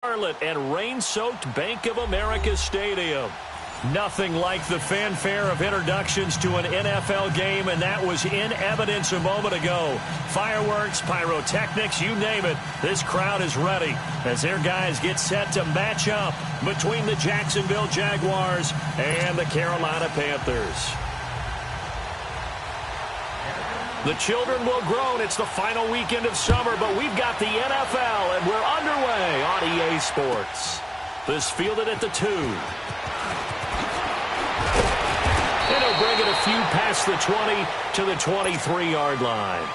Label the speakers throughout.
Speaker 1: Charlotte and rain-soaked Bank of America Stadium. Nothing like the fanfare of introductions to an NFL game, and that was in evidence a moment ago. Fireworks, pyrotechnics, you name it. This crowd is ready as their guys get set to match up between the Jacksonville Jaguars and the Carolina Panthers. The children will groan. It's the final weekend of summer, but we've got the NFL, and we're underway on EA Sports. This fielded at the 2. And he'll bring it a few past the 20 to the 23-yard line.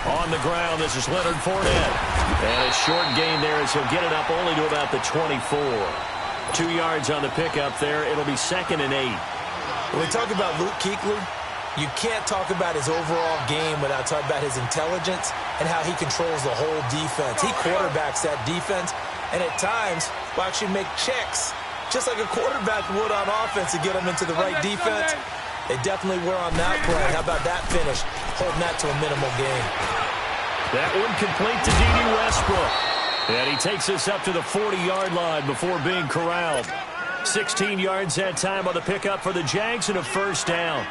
Speaker 1: On the ground, this is Leonard Fournette. And a short gain there as he'll get it up only to about the 24. 2 yards on the pickup there. It'll be 2nd and 8.
Speaker 2: When we talk about Luke Kuechly, you can't talk about his overall game without talking about his intelligence and how he controls the whole defense. He quarterbacks that defense, and at times will actually make checks, just like a quarterback would on offense to get them into the right defense. They definitely were on that play. How about that finish? Holding that to a minimal gain.
Speaker 1: That one complete to D.D. Westbrook. And he takes us up to the 40-yard line before being corralled. 16 yards that time on the pickup for the Jags and a first down.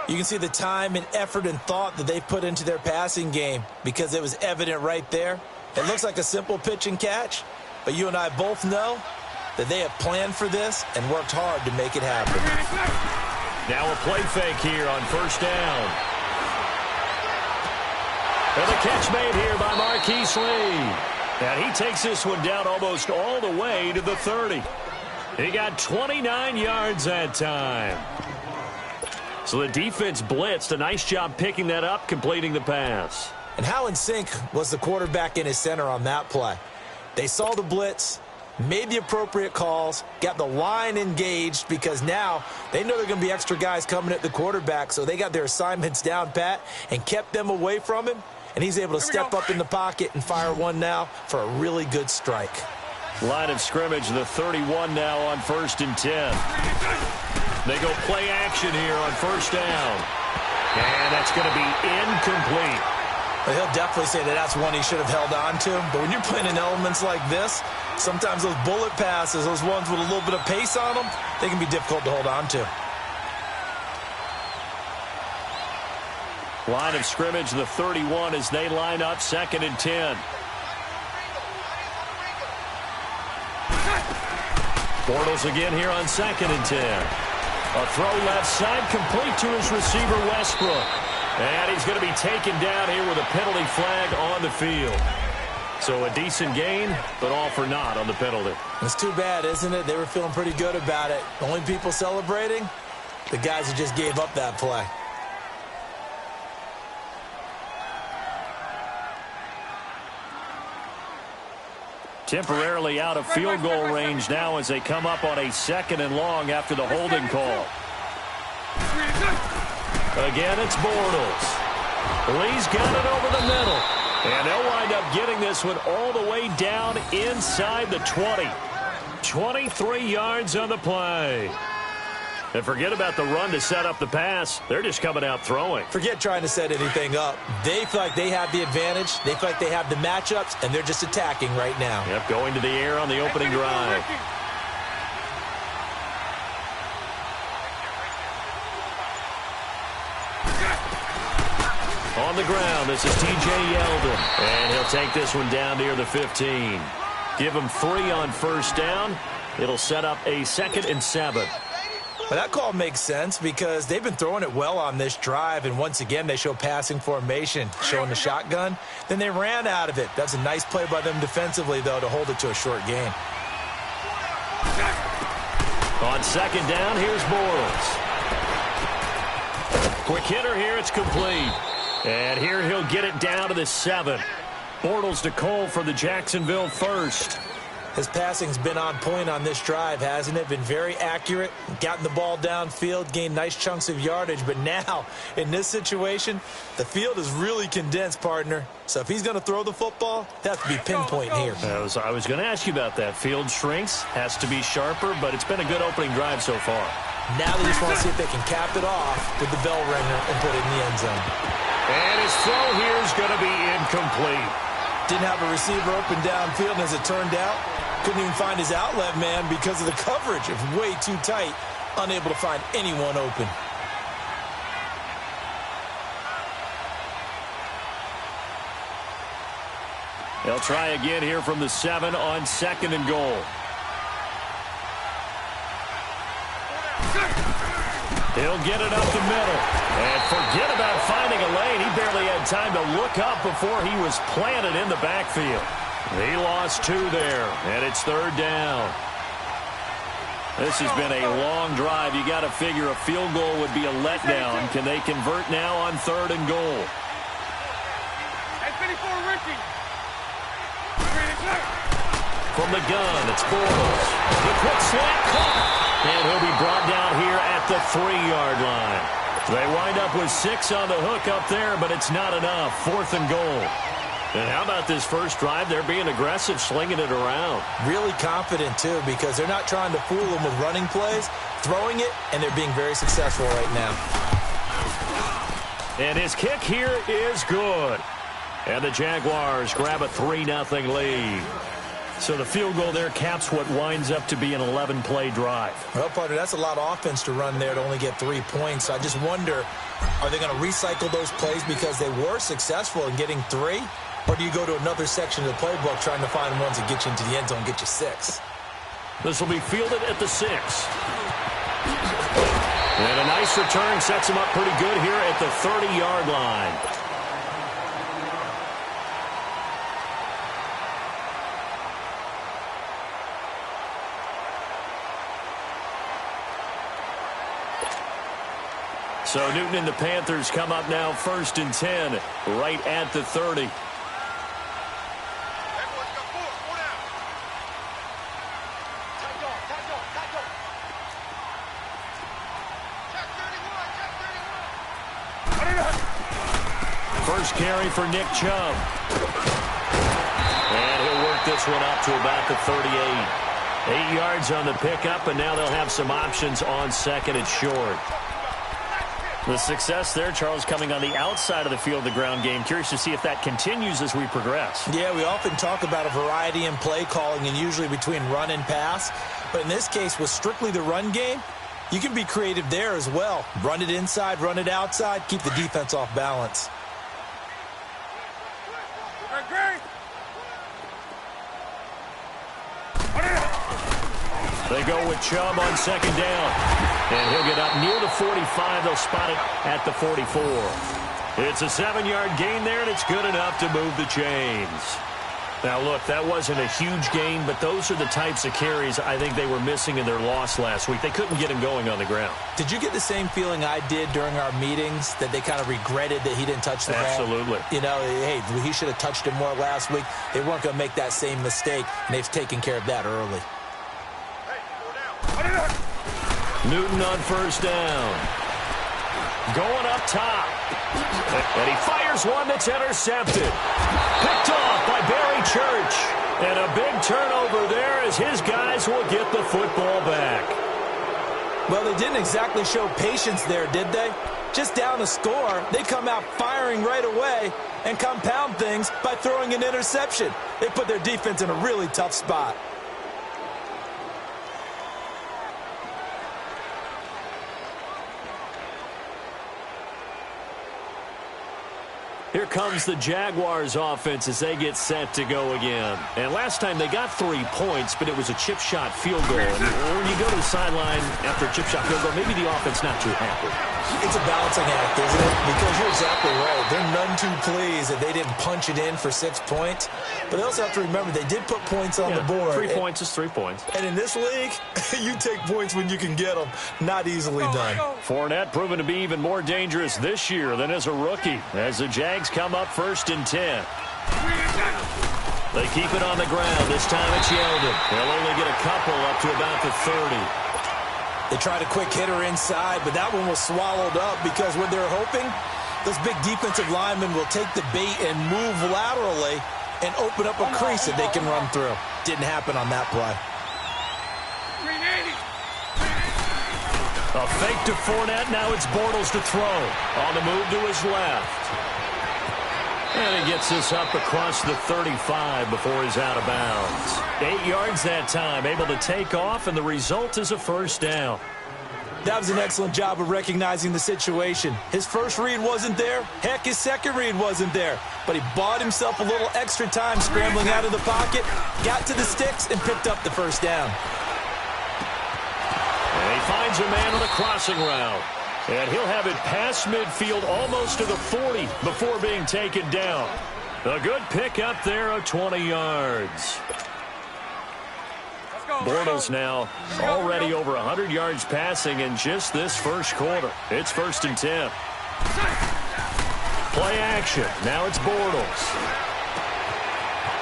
Speaker 2: You can see the time and effort and thought that they put into their passing game because it was evident right there. It looks like a simple pitch and catch, but you and I both know that they have planned for this and worked hard to make it happen.
Speaker 1: Now a play fake here on first down. And the catch made here by Marquise Lee. And he takes this one down almost all the way to the 30. He got 29 yards that time. So the defense blitzed. A nice job picking that up, completing the pass.
Speaker 2: And how in sync was the quarterback in his center on that play? They saw the blitz, made the appropriate calls, got the line engaged because now they know there are going to be extra guys coming at the quarterback, so they got their assignments down pat and kept them away from him, and he's able to step up in the pocket and fire one now for a really good strike.
Speaker 1: Line of scrimmage, the 31 now on 1st and 10. They go play action here on first down. And that's going to be incomplete.
Speaker 2: Well, he'll definitely say that that's one he should have held on to, but when you're playing in elements like this, sometimes those bullet passes, those ones with a little bit of pace on them, they can be difficult to hold on to.
Speaker 1: Line of scrimmage, the 31, as they line up 2nd and 10. Bortles again here on 2nd and 10. A throw left side, complete to his receiver, Westbrook. And he's going to be taken down here with a penalty flag on the field. So a decent gain, but all for naught on the penalty.
Speaker 2: It's too bad, isn't it? They were feeling pretty good about it. Only people celebrating, the guys who just gave up that play.
Speaker 1: Temporarily out of field goal range now as they come up on a 2nd and long after the holding call. Again, it's Bortles. Lee's got it over the middle. And they'll wind up getting this one all the way down inside the 20. 23 yards on the play. And forget about the run to set up the pass. They're just coming out throwing.
Speaker 2: Forget trying to set anything up. They feel like they have the advantage. They feel like they have the matchups, and they're just attacking right now.
Speaker 1: Yep, going to the air on the opening drive. On the ground, this is T.J. Yeldon. And he'll take this one down near the 15. Give him 3 on first down. It'll set up a 2nd and 7.
Speaker 2: Well, that call makes sense because they've been throwing it well on this drive, and once again they show passing formation, showing the shotgun. Then they ran out of it. That's a nice play by them defensively, though, to hold it to a short gain.
Speaker 1: On 2nd down, here's Bortles. Quick hitter here, it's complete. And here he'll get it down to the 7. Bortles to Cole for the Jacksonville first.
Speaker 2: His passing's been on point on this drive, hasn't it? Been very accurate, gotten the ball downfield, gained nice chunks of yardage. But now, in this situation, the field is really condensed, partner. So if he's going to throw the football, that has to be pinpoint here.
Speaker 1: I was going to ask you about that. Field shrinks, has to be sharper, but it's been a good opening drive so far.
Speaker 2: Now they just want to see if they can cap it off with the bell ringer and put it in the end zone.
Speaker 1: And his throw here is going to be incomplete.
Speaker 2: Didn't have a receiver open downfield, and as it turned out, couldn't even find his outlet man because of the coverage. It's way too tight, unable to find anyone open.
Speaker 1: They'll try again here from the 7 on 2nd and goal. He'll get it up the middle. And forget about finding a lane. He barely had time to look up before he was planted in the backfield. He lost 2 there, and it's 3rd down. This has been a long drive. You got to figure a field goal would be a letdown. Can they convert now on 3rd and goal? From the gun, it's Bortles. The quick slant caught. And he'll be brought down here at the 3-yard line. They wind up with 6 on the hook up there, but it's not enough. 4th and goal. And how about this first drive? They're being aggressive, slinging it around.
Speaker 2: Really confident, too, because they're not trying to fool them with running plays, throwing it, and they're being very successful right now.
Speaker 1: And his kick here is good. And the Jaguars grab a 3-0 lead. So the field goal there caps what winds up to be an 11-play drive.
Speaker 2: Well, partner, that's a lot of offense to run there to only get 3 points. I just wonder, are they going to recycle those plays because they were successful in getting 3? Or do you go to another section of the playbook trying to find ones that get you into the end zone and get you 6?
Speaker 1: This will be fielded at the 6. And a nice return sets him up pretty good here at the 30-yard line. So Newton and the Panthers come up now 1st and 10, right at the 30. First carry for Nick Chubb. And he'll work this one up to about the 38. 8 yards on the pickup, and now they'll have some options on 2nd and short. The success there, Charles, coming on the outside of the field, the ground game. Curious to see if that continues as we progress.
Speaker 2: Yeah, we often talk about a variety in play calling and usually between run and pass. But in this case, with strictly the run game, you can be creative there as well. Run it inside, run it outside, keep the defense off balance.
Speaker 1: They go with Chubb on 2nd down. And he'll get up near the 45. They'll spot it at the 44. It's a 7-yard gain there, and it's good enough to move the chains. Now, look, that wasn't a huge gain, but those are the types of carries I think they were missing in their loss last week. They couldn't get him going on the ground.
Speaker 2: Did you get the same feeling I did during our meetings, that they kind of regretted that he didn't touch the ball?
Speaker 1: Absolutely.
Speaker 2: You know, hey, he should have touched it more last week. They weren't going to make that same mistake, and they've taken care of that early.
Speaker 1: Newton on 1st down. Going up top. And he fires one that's intercepted. Picked off by Barry Church. And a big turnover there as his guys will get the football back.
Speaker 2: Well, they didn't exactly show patience there, did they? Just down a score, they come out firing right away and compound things by throwing an interception. They put their defense in a really tough spot.
Speaker 1: Here comes the Jaguars offense as they get set to go again. And last time they got 3 points, but it was a chip shot field goal. And when you go to the sideline after a chip shot field goal, maybe the offense not too happy.
Speaker 2: It's a balancing act, isn't it? Because you're exactly right. They're none too pleased that they didn't punch it in for 6 points. But they also have to remember they did put points on the board.
Speaker 1: 3 points is 3 points.
Speaker 2: And in this league, you take points when you can get them. Not easily done.
Speaker 1: Fournette proven to be even more dangerous this year than as a rookie, as the Jags come up 1st and 10. They keep it on the ground. This time it's Yeldon. They'll only get a couple up to about the 30.
Speaker 2: They tried a quick hitter inside, but that one was swallowed up because what they're hoping, those big defensive linemen will take the bait and move laterally and open up a crease that they can run through. Didn't happen on that play.
Speaker 1: A fake to Fournette. Now it's Bortles to throw. On the move to his left. And he gets this up across the 35 before he's out of bounds. 8 yards that time, able to take off, and the result is a first down.
Speaker 2: That was an excellent job of recognizing the situation. His first read wasn't there. Heck, his second read wasn't there. But he bought himself a little extra time scrambling out of the pocket, got to the sticks, and picked up the first down.
Speaker 1: And he finds a man on a crossing route. And he'll have it past midfield almost to the 40 before being taken down. A good pick up there of 20 yards. Bortles now already over 100 yards passing in just this first quarter. It's 1st and 10. Play action. Now it's Bortles.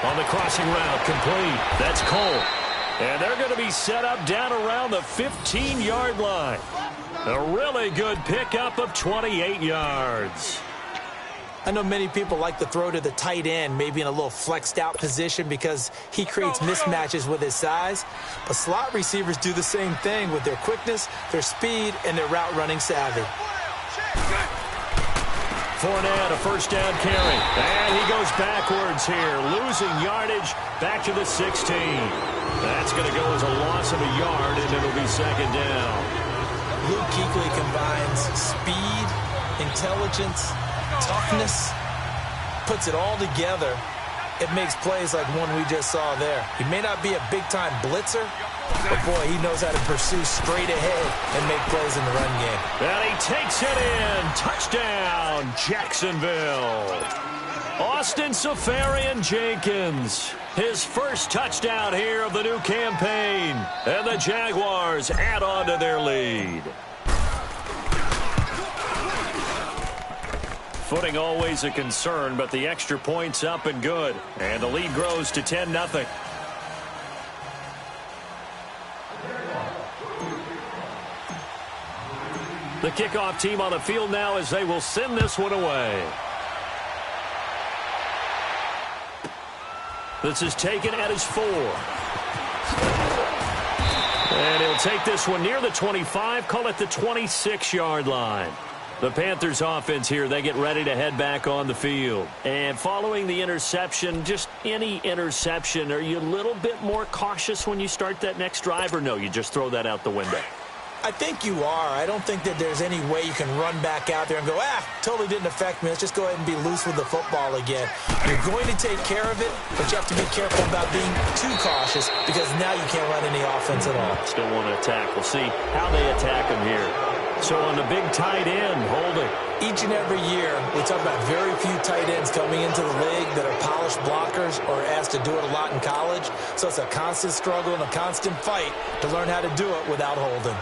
Speaker 1: On the crossing route, complete. That's Cole. And they're going to be set up down around the 15-yard line. A really good pickup of 28 yards.
Speaker 2: I know many people like to throw to the tight end, maybe in a little flexed out position because he creates mismatches with his size. But slot receivers do the same thing with their quickness, their speed, and their route running savvy.
Speaker 1: Fournette, a first down carry. And he goes backwards here, losing yardage back to the 16. That's going to go as a loss of a yard, and it'll be 2nd down.
Speaker 2: Luke Kuechly combines speed, intelligence, toughness, puts it all together. It makes plays like one we just saw there. He may not be a big-time blitzer, but, boy, he knows how to pursue straight ahead and make plays in the run game.
Speaker 1: And he takes it in. Touchdown, Jacksonville. Austin Seferian-Jenkins. His first touchdown here of the new campaign. And the Jaguars add on to their lead. Footing always a concern, but the extra point's up and good. And the lead grows to 10-0. The kickoff team on the field now as they will send this one away. This is taken at his 4. And he'll take this one near the 25, call it the 26-yard line. The Panthers offense here, they get ready to head back on the field. And following the interception, just any interception, are you a little bit more cautious when you start that next drive, or no, you just throw that out the window?
Speaker 2: I think you are. I don't think that there's any way you can run back out there and go, totally didn't affect me. Let's just go ahead and be loose with the football again. You're going to take care of it, but you have to be careful about being too cautious because now you can't run any offense at all.
Speaker 1: Still want to attack. We'll see how they attack him here. So on the big tight end, holding.
Speaker 2: Each and every year, we talk about very few tight ends coming into the league that are polished blockers or asked to do it a lot in college. So it's a constant struggle and a constant fight to learn how to do it without holding.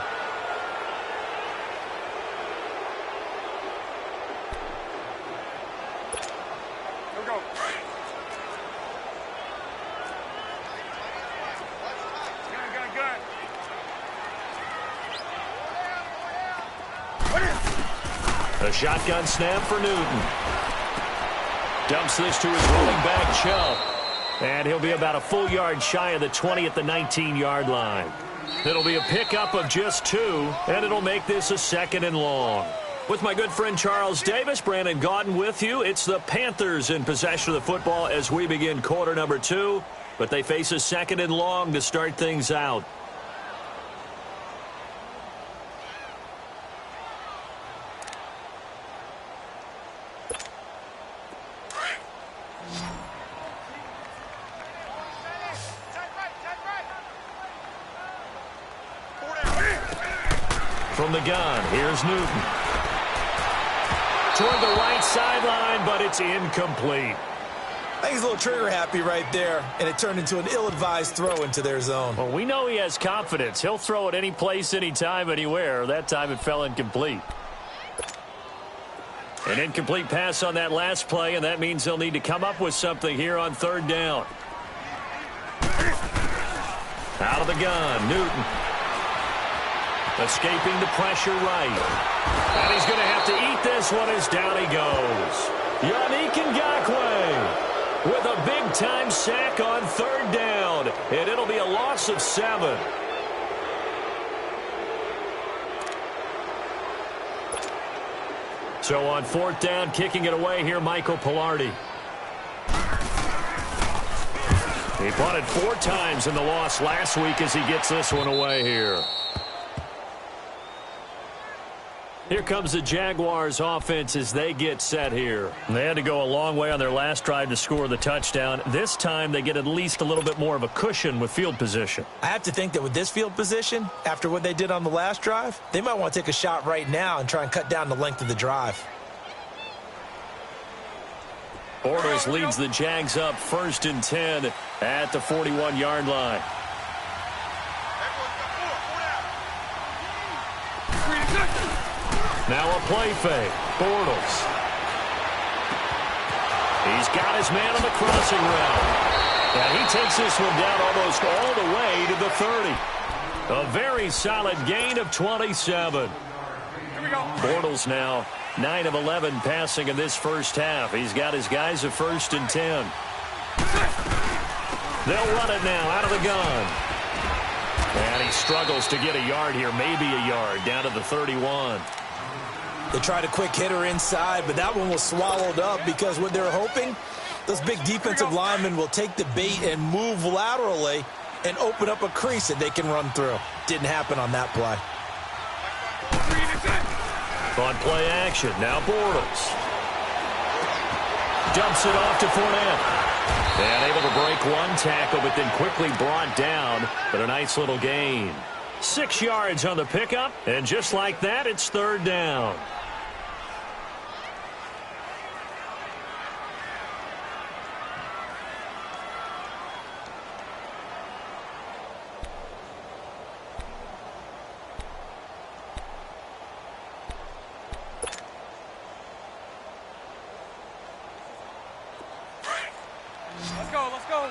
Speaker 1: A shotgun snap for Newton. Dumps this to his rolling back, Chubb. And he'll be about a full yard shy of the 20 at the 19-yard line. It'll be a pickup of just 2, and it'll make this a 2nd and long. With my good friend Charles Davis, Brandon Gaudin with you. It's the Panthers in possession of the football as we begin quarter number 2. But they face a 2nd and long to start things out. From the gun, here's Newton. Toward the right sideline, but it's incomplete.
Speaker 2: I think he's a little trigger happy right there, and it turned into an ill-advised throw into their zone.
Speaker 1: Well, we know he has confidence. He'll throw it any place, anytime, anywhere. That time it fell incomplete. An incomplete pass on that last play, and that means they'll need to come up with something here on 3rd down. Out of the gun, Newton. Escaping the pressure right. And he's going to have to eat this one as down he goes. Yannick Ngakoue with a big-time sack on third down. And it'll be a loss of 7. So on fourth down, kicking it away here, Michael Pilardi. He punted 4 times in the loss last week as he gets this one away here. Here comes the Jaguars offense as they get set here. They had to go a long way on their last drive to score the touchdown. This time they get at least a little bit more of a cushion with field position.
Speaker 2: I have to think that with this field position, after what they did on the last drive, they might want to take a shot right now and try and cut down the length of the drive.
Speaker 1: Bortles leads the Jags up 1st and 10 at the 41-yard line. Now a play fake. Bortles. He's got his man on the crossing route. And he takes this one down almost all the way to the 30. A very solid gain of 27. Bortles now 9 of 11 passing in this first half. He's got his guys at 1st and 10. They'll run it now out of the gun. And he struggles to get a yard here, maybe a yard, down to the 31.
Speaker 2: They tried a quick hitter inside, but that one was swallowed up because what they're hoping, those big defensive linemen will take the bait and move laterally and open up a crease that they can run through. Didn't happen on that play.
Speaker 1: On play action, now Bortles. Dumps it off to Fournette. And able to break one tackle, but then quickly brought down. But a nice little gain. 6 yards on the pickup, and just like that, it's 3rd down.
Speaker 3: Let's go.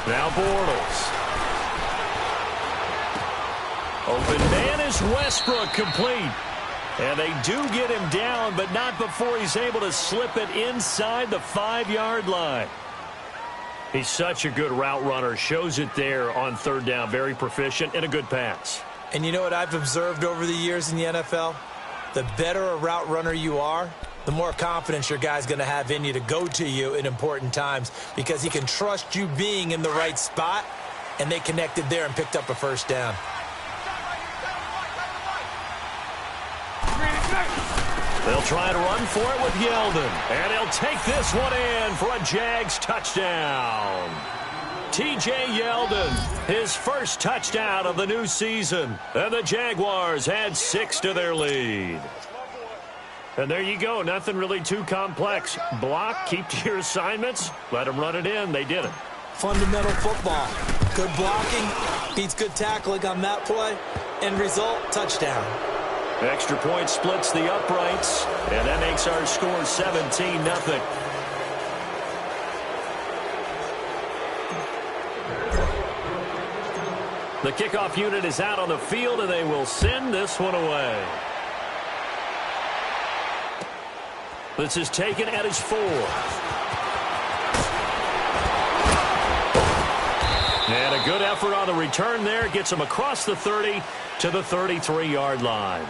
Speaker 1: Now Bortles. Open man is Westbrook, complete. And they do get him down, but not before he's able to slip it inside the 5-yard line. He's such a good route runner. Shows it there on 3rd down. Very proficient and a good pass.
Speaker 2: And you know what I've observed over the years in the NFL? The better a route runner you are, the more confidence your guy's going to have in you to go to you in important times because he can trust you being in the right spot, and they connected there and picked up a 1st down.
Speaker 1: They'll try to run for it with Yeldon. And he'll take this one in for a Jags touchdown. T.J. Yeldon, his first touchdown of the new season. And the Jaguars add 6 to their lead. And there you go. Nothing really too complex. Block, keep to your assignments, let them run it in. They did it.
Speaker 2: Fundamental football. Good blocking beats good tackling on that play. End result, touchdown.
Speaker 1: Extra point splits the uprights, and that makes our score 17-0. The kickoff unit is out on the field, and they will send this one away. This is taken at his 4. And a good effort on the return there. Gets him across the 30 to the 33-yard line.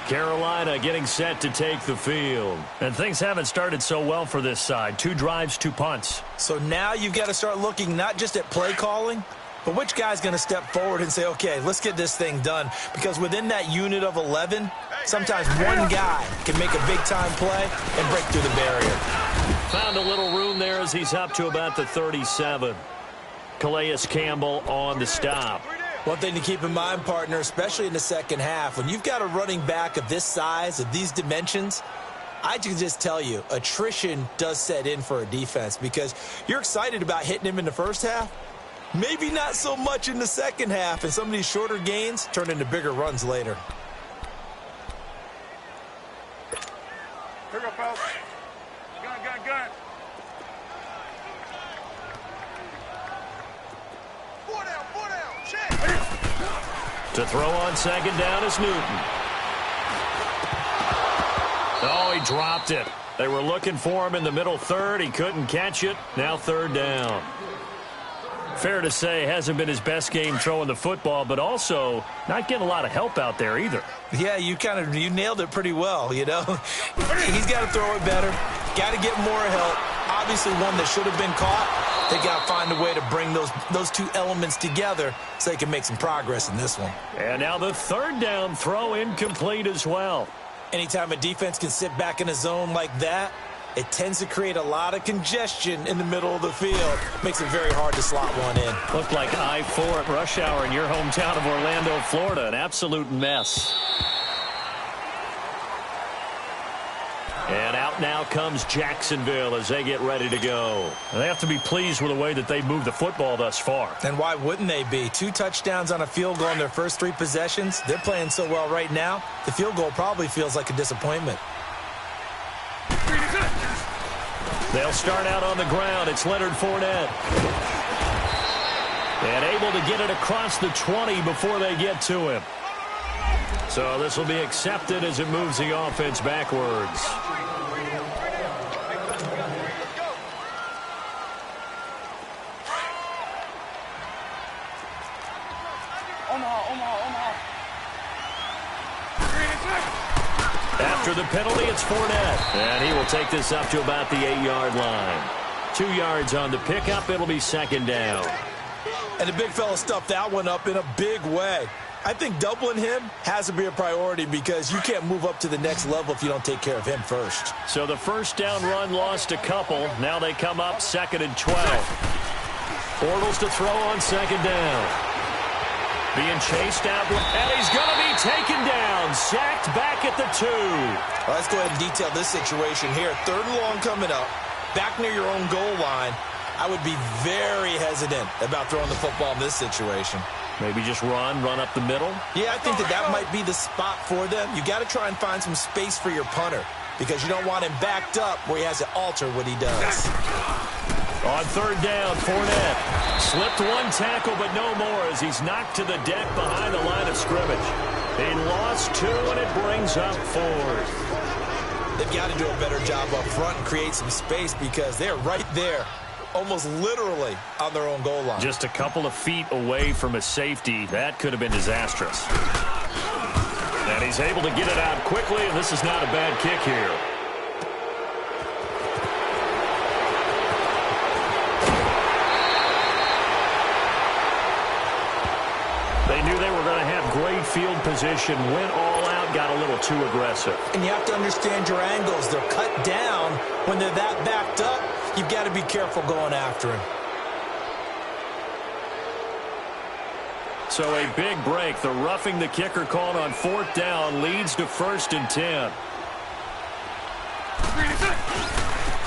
Speaker 1: Carolina getting set to take the field. And things haven't started so well for this side. 2 drives, 2 punts.
Speaker 2: So now you've got to start looking not just at play calling, but which guy's going to step forward and say, okay, let's get this thing done. Because within that unit of 11, sometimes one guy can make a big-time play and break through the barrier.
Speaker 1: Found a little room there as he's up to about the 37. Calais Campbell on the stop.
Speaker 2: One thing to keep in mind, partner, especially in the second half, when you've got a running back of this size, of these dimensions, I can just tell you, attrition does set in for a defense because you're excited about hitting him in the first half. Maybe not so much in the second half, and some of these shorter gains turn into bigger runs later.
Speaker 1: To throw on second down is Newton. Oh, he dropped it. They were looking for him in the middle third. He couldn't catch it. Now third down. Fair to say, hasn't been his best game throwing the football, but also not getting a lot of help out there either.
Speaker 2: Yeah, you nailed it pretty well, you know. He's got to throw it better. Got to get more help. Obviously one that should have been caught. They got to find a way to bring those two elements together so they can make some progress in this one.
Speaker 1: And now the third down throw incomplete as well.
Speaker 2: Anytime a defense can sit back in a zone like that, it tends to create a lot of congestion in the middle of the field. Makes it very hard to slot one in.
Speaker 1: Looked like I-4 at rush hour in your hometown of Orlando, Florida. An absolute mess. And out now comes Jacksonville as they get ready to go. They have to be pleased with the way that they moved the football thus far.
Speaker 2: And why wouldn't they be? 2 touchdowns on a field goal in their first 3 possessions. They're playing so well right now, the field goal probably feels like a disappointment.
Speaker 1: They'll start out on the ground. It's Leonard Fournette. And able to get it across the 20 before they get to him. So this will be accepted as it moves the offense backwards. After the penalty, it's Fournette. And he will take this up to about the 8-yard line. 2 yards on the pickup. It'll be second down.
Speaker 2: And the big fella stuffed that one up in a big way. I think doubling him has to be a priority because you can't move up to the next level if you don't take care of him first.
Speaker 1: So the first down run lost a couple. Now they come up 2nd and 12. Bortles to throw on second down. Being chased out, and he's going to be taken down. Sacked back at the 2.
Speaker 2: Well, let's go ahead and detail this situation here. 3rd and long coming up, back near your own goal line. I would be very hesitant about throwing the football in this situation.
Speaker 1: Maybe just run up the middle?
Speaker 2: Yeah, I think that might be the spot for them. You got to try and find some space for your punter because you don't want him backed up where he has to alter what he does.
Speaker 1: On 3rd down, Fournette slipped 1 tackle, but no more as he's knocked to the deck behind the line of scrimmage. He lost 2, and it brings up 4th.
Speaker 2: They've got to do a better job up front and create some space because they're right there, almost literally on their own goal line.
Speaker 1: Just a couple of feet away from a safety. That could have been disastrous. And he's able to get it out quickly, and this is not a bad kick here. They knew they were going to have great field position, went all out, got a little too aggressive.
Speaker 2: And you have to understand your angles. They're cut down. When they're that backed up, you've got to be careful going after him.
Speaker 1: So a big break. The roughing the kicker called on 4th down leads to 1st and 10.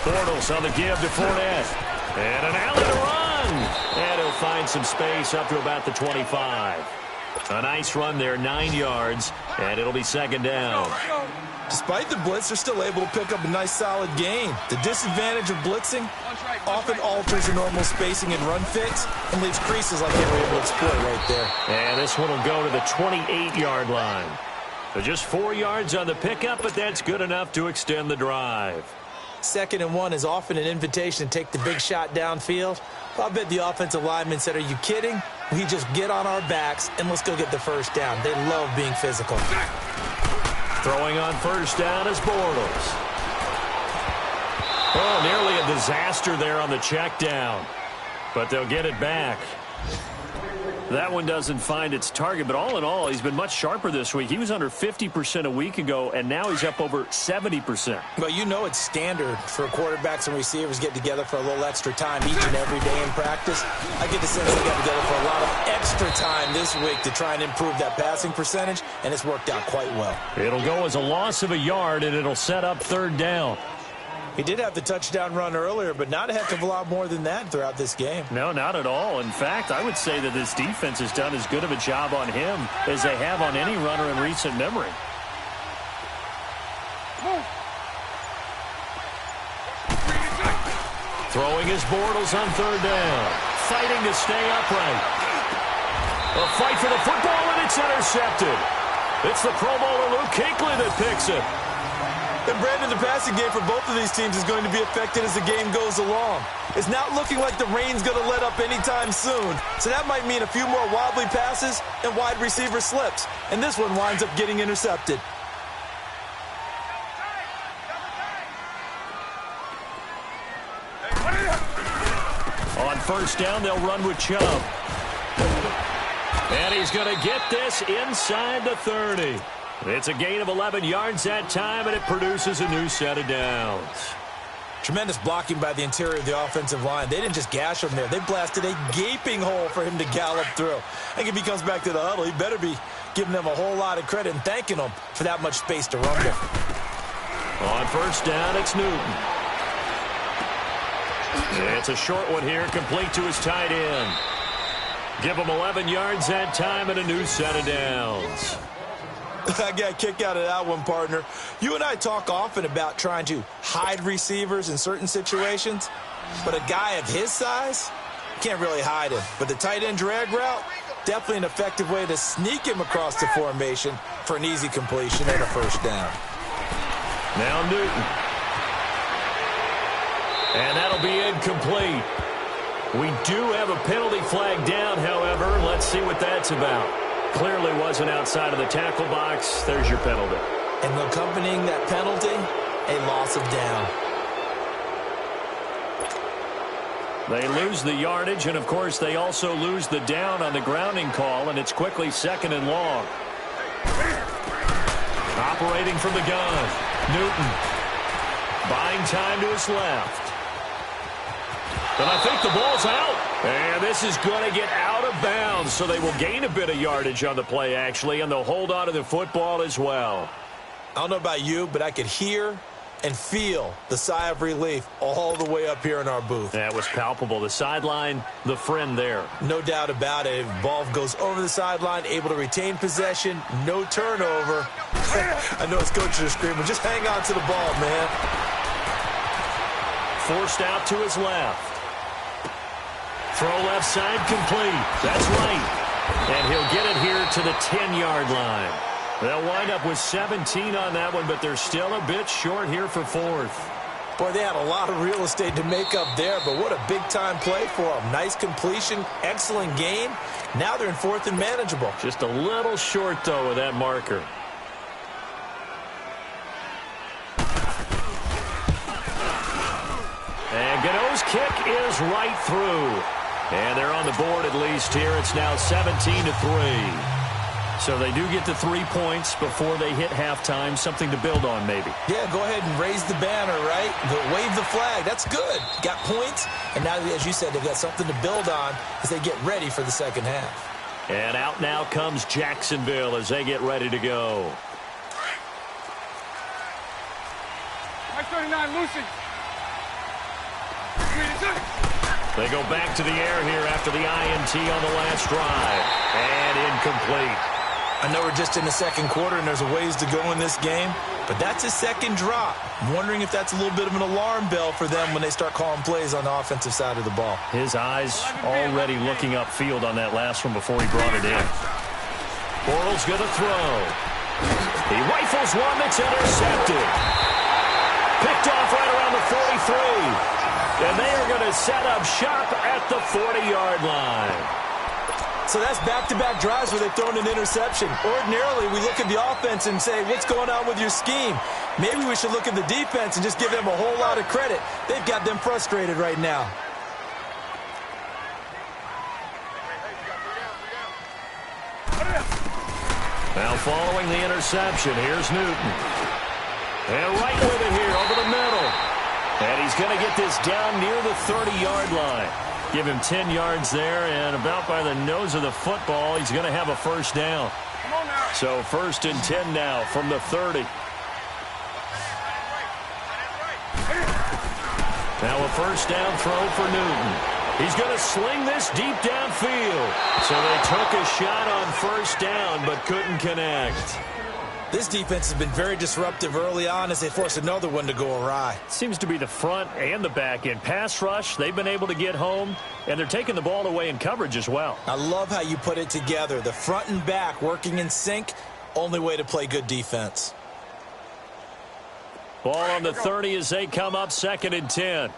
Speaker 1: Bortles on the give to Fournette. And an alley to run. And he'll find some space up to about the 25. A nice run there, 9 yards, and it'll be second down.
Speaker 2: Despite the blitz, they're still able to pick up a nice, solid gain. The disadvantage of blitzing often alters the normal spacing and run fits and leaves creases like they were able to exploit right there.
Speaker 1: And this one will go to the 28-yard line. So just 4 yards on the pickup, but that's good enough to extend the drive.
Speaker 2: 2nd and 1 is often an invitation to take the big shot downfield. Well, I bet the offensive lineman said, are you kidding? We just get on our backs and let's go get the first down. They love being physical.
Speaker 1: Throwing on 1st down is Bortles. Oh, nearly a disaster there on the check down. But they'll get it back. That one doesn't find its target, but all in all, he's been much sharper this week. He was under 50% a week ago, and now he's up over 70%.
Speaker 2: Well, you know it's standard for quarterbacks and receivers get together for a little extra time each and every day in practice. I get the sense they got together for a lot of extra time this week to try and improve that passing percentage, and it's worked out quite well.
Speaker 1: It'll go as a loss of a yard, and it'll set up 3rd down.
Speaker 2: He did have the touchdown run earlier, but not a heck of a lot more than that throughout this game.
Speaker 1: No, not at all. In fact, I would say that this defense has done as good of a job on him as they have on any runner in recent memory. Throwing his Bortles on 3rd down. Fighting to stay upright. A fight for the football, and It's intercepted. It's the Pro Bowler Luke Kuechly that picks it.
Speaker 2: And Brandon, the passing game for both of these teams is going to be affected as the game goes along. It's not looking like the rain's going to let up anytime soon, so that might mean a few more wobbly passes and wide receiver slips. And this one winds up getting intercepted.
Speaker 1: On first down, they'll run with Chubb. And he's going to get this inside the 30. It's a gain of 11 yards that time, and it produces a new set of downs.
Speaker 2: Tremendous blocking by the interior of the offensive line. They didn't just gash him there. They blasted a gaping hole for him to gallop through. I think if he comes back to the huddle, he better be giving them a whole lot of credit and thanking them for that much space to run with.
Speaker 1: On first down, it's Newton. It's a short one here, complete to his tight end. Give him 11 yards that time and a new set of downs.
Speaker 2: I got a kick out of that one, partner. You and I talk often about trying to hide receivers in certain situations, but a guy of his size, can't really hide him. But the tight end drag route, definitely an effective way to sneak him across the formation for an easy completion and a first down.
Speaker 1: Now Newton. And that'll be incomplete. We do have a penalty flag down, however. Let's see what that's about. Clearly wasn't outside of the tackle box. There's your penalty.
Speaker 2: And accompanying that penalty, a loss of down.
Speaker 1: They lose the yardage, and, of course, they also lose the down on the grounding call, and it's quickly 2nd and long. Operating from the gun, Newton. Buying time to his left. And I think the ball's out. And this is going to get out of bounds, so they will gain a bit of yardage on the play, actually, and they'll hold on to the football as well.
Speaker 2: I don't know about you, but I could hear and feel the sigh of relief all the way up here in our booth.
Speaker 1: That was palpable. The sideline, the friend there.
Speaker 2: No doubt about it. Ball goes over the sideline, able to retain possession, no turnover. I know his coaches are screaming, just hang on to the ball, man.
Speaker 1: Forced out to his left. Throw left side complete. That's right. And he'll get it here to the 10-yard line. They'll wind up with 17 on that one, but they're still a bit short here for 4th.
Speaker 2: Boy, they had a lot of real estate to make up there, but what a big-time play for them. Nice completion, excellent game. Now they're in 4th and manageable.
Speaker 1: Just a little short, though, with that marker. And Gano's kick is right through. And they're on the board at least here. It's now 17-3. So they do get the 3 points before they hit halftime. Something to build on, maybe.
Speaker 2: Yeah, go ahead and raise the banner, right? Wave the flag. That's good. Got points. And now, as you said, they've got something to build on as they get ready for the second half.
Speaker 1: And out now comes Jacksonville as they get ready to go.
Speaker 3: 39, Lucy.
Speaker 1: They go back to the air here after the INT on the last drive. And incomplete.
Speaker 2: I know we're just in the second quarter and there's a ways to go in this game, but that's a second drop. I'm wondering if that's a little bit of an alarm bell for them when they start calling plays on the offensive side of the ball.
Speaker 1: His eyes already looking upfield on that last one before he brought it in. Bortles going to throw. He rifles one that's intercepted. Picked off right around the 43. And they are going to set up shop at the 40-yard line.
Speaker 2: So that's back-to-back drives where they've thrown an interception. Ordinarily, we look at the offense and say, what's going on with your scheme? Maybe we should look at the defense and just give them a whole lot of credit. They've got them frustrated right now.
Speaker 1: Now following the interception, here's Newton. And right with it here over the middle. And he's going to get this down near the 30-yard line. Give him 10 yards there, and about by the nose of the football, he's going to have a first down. So 1st and 10 now from the 30. Now a first down throw for Newton. He's going to sling this deep downfield. So they took a shot on first down, but couldn't connect.
Speaker 2: This defense has been very disruptive early on as they force another one to go awry.
Speaker 1: Seems to be the front and the back end. Pass rush, they've been able to get home, and they're taking the ball away in coverage as well.
Speaker 2: I love how you put it together. The front and back working in sync, only way to play good defense.
Speaker 1: Ball on the 30 as they come up 2nd and 10.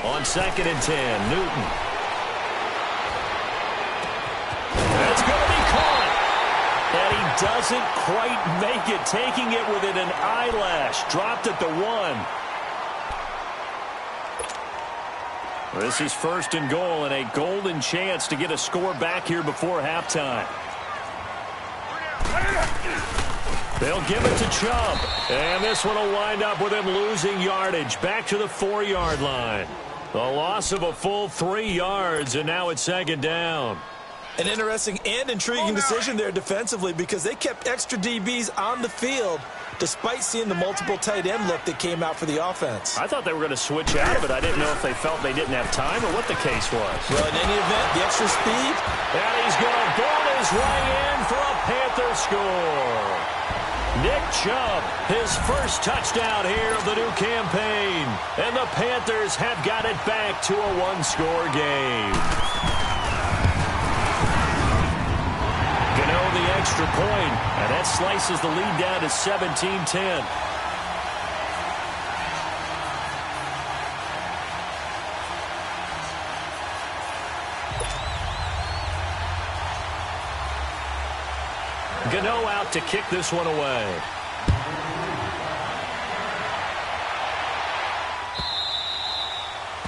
Speaker 1: On 2nd and 10, Newton. That's going to be caught. And he doesn't quite make it, taking it within an eyelash. Dropped at the 1. This is 1st and goal and a golden chance to get a score back here before halftime. They'll give it to Chubb. And this one will wind up with him losing yardage. Back to the 4-yard line. A loss of a full 3 yards, and now it's 2nd down.
Speaker 2: An interesting and intriguing decision there defensively because they kept extra DBs on the field despite seeing the multiple tight end look that came out for the offense.
Speaker 1: I thought they were going to switch out of it. I didn't know if they felt they didn't have time or what the case was.
Speaker 2: Well, in any event, the extra speed.
Speaker 1: And he's going to bowl his way in for a Panther score. Nick Chubb, his first touchdown here of the new campaign. And the Panthers have got it back to a 1-score game. Gano the extra point, and that slices the lead down to 17-10. Gano out to kick this one away.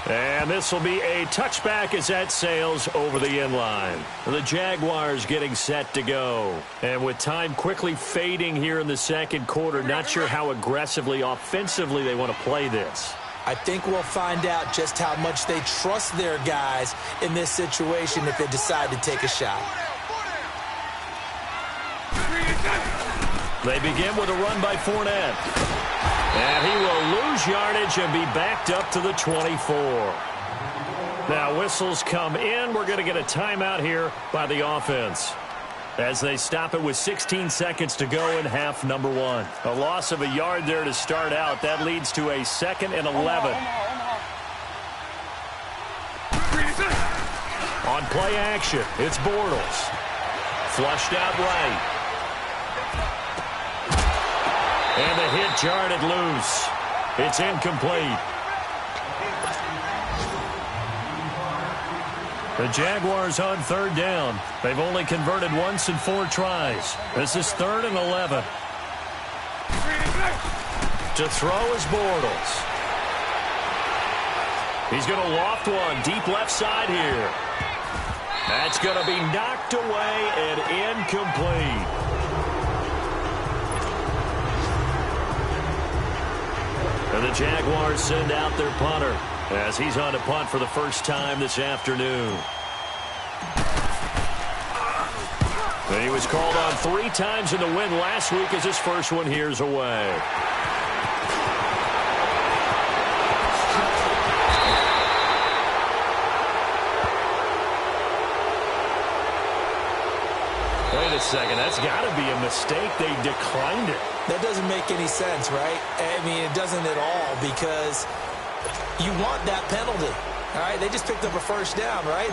Speaker 1: And this will be a touchback as that sails over the end line. The Jaguars getting set to go. And with time quickly fading here in the 2nd quarter, not sure how aggressively, offensively they want to play this.
Speaker 2: I think we'll find out just how much they trust their guys in this situation if they decide to take a shot.
Speaker 1: They begin with a run by Fournette. And he will lose yardage and be backed up to the 24. Now whistles come in. We're going to get a timeout here by the offense as they stop it with 16 seconds to go in half number 1. A loss of a yard there to start out. That leads to a 2nd and 11. On play action, it's Bortles. Flushed out right. And the hit jarred it loose. It's incomplete. The Jaguars on 3rd down. They've only converted once in 4 tries. This is 3rd and 11. To throw is Bortles. He's going to loft one deep left side here. That's going to be knocked away and incomplete. And the Jaguars send out their punter as he's on to punt for the first time this afternoon. And he was called on 3 times in the win last week as his first one here's away. Wait a second, that's got to be a mistake. They declined it.
Speaker 2: That doesn't make any sense, right? I mean, it doesn't at all because you want that penalty. All right, they just picked up a first down, right?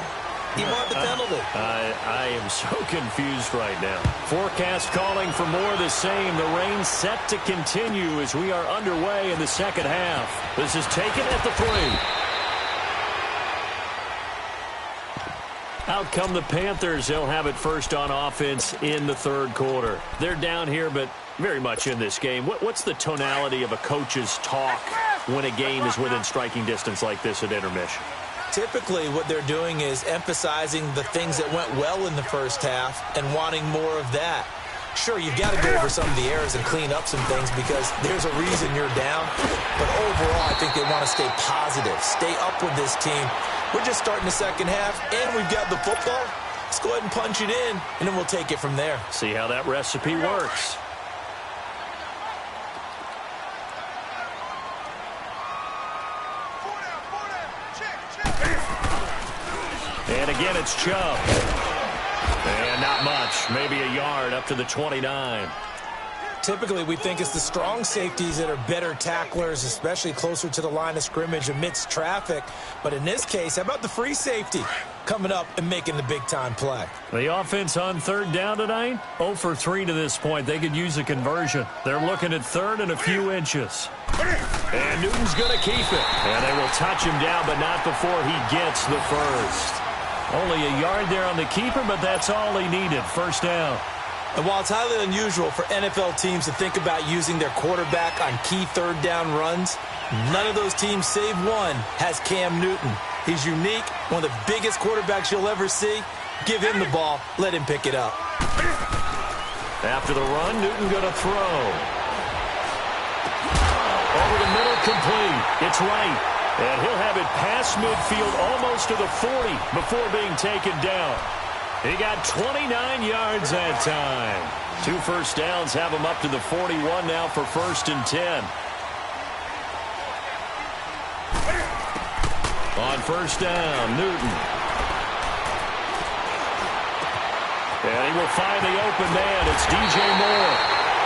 Speaker 2: You want the penalty.
Speaker 1: I am so confused right now. Forecast calling for more of the same. The rain set to continue as we are underway in the 2nd half. This is taken at the 3. Out come the Panthers. They'll have it first on offense in the 3rd quarter. They're down here, but very much in this game. What's the tonality of a coach's talk when a game is within striking distance like this at intermission?
Speaker 2: Typically, what they're doing is emphasizing the things that went well in the first half and wanting more of that. Sure, you've got to go over some of the errors and clean up some things because there's a reason you're down. But overall, I think they want to stay positive, stay up with this team. We're just starting the 2nd half, and we've got the football. Let's go ahead and punch it in, and then we'll take it from there.
Speaker 1: See how that recipe works. And And again, it's Chubb. And not much. Maybe a yard up to the 29.
Speaker 2: Typically, we think it's the strong safeties that are better tacklers, especially closer to the line of scrimmage amidst traffic. But in this case, how about the free safety coming up and making the big-time play?
Speaker 1: The offense on third down tonight, 0 for 3 to this point. They could use a conversion. They're looking at third and a few inches. And Newton's going to keep it. And they will touch him down, but not before he gets the first. Only a yard there on the keeper, but that's all he needed. First down.
Speaker 2: And while it's highly unusual for NFL teams to think about using their quarterback on key third down runs, none of those teams, save one, has Cam Newton. He's unique, one of the biggest quarterbacks you'll ever see. Give him the ball. Let him pick it up.
Speaker 1: After the run, Newton going to throw. Over the middle, complete. It's right. And he'll have it past midfield almost to the 40 before being taken down. He got 29 yards that time. 2 first downs have him up to the 41 now for 1st and 10. On first down, Newton. And he will find the open man. It's DJ Moore.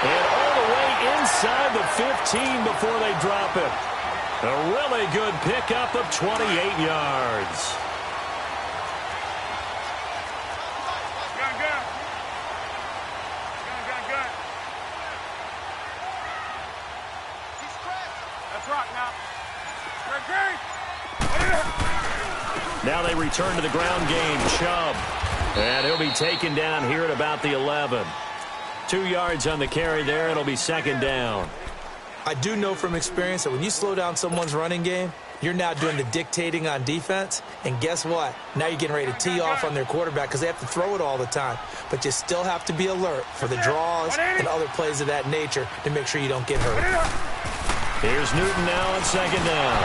Speaker 1: And all the way inside the 15 before they drop it. A really good pickup of 28 yards. Now they return to the ground game. Chubb. And he'll be taken down here at about the 11. 2 yards on the carry there. It'll be 2nd down.
Speaker 2: I do know from experience that when you slow down someone's running game, you're now doing the dictating on defense. And guess what? Now you're getting ready to tee off on their quarterback because they have to throw it all the time. But you still have to be alert for the draws and other plays of that nature to make sure you don't get hurt.
Speaker 1: Here's Newton now on 2nd down.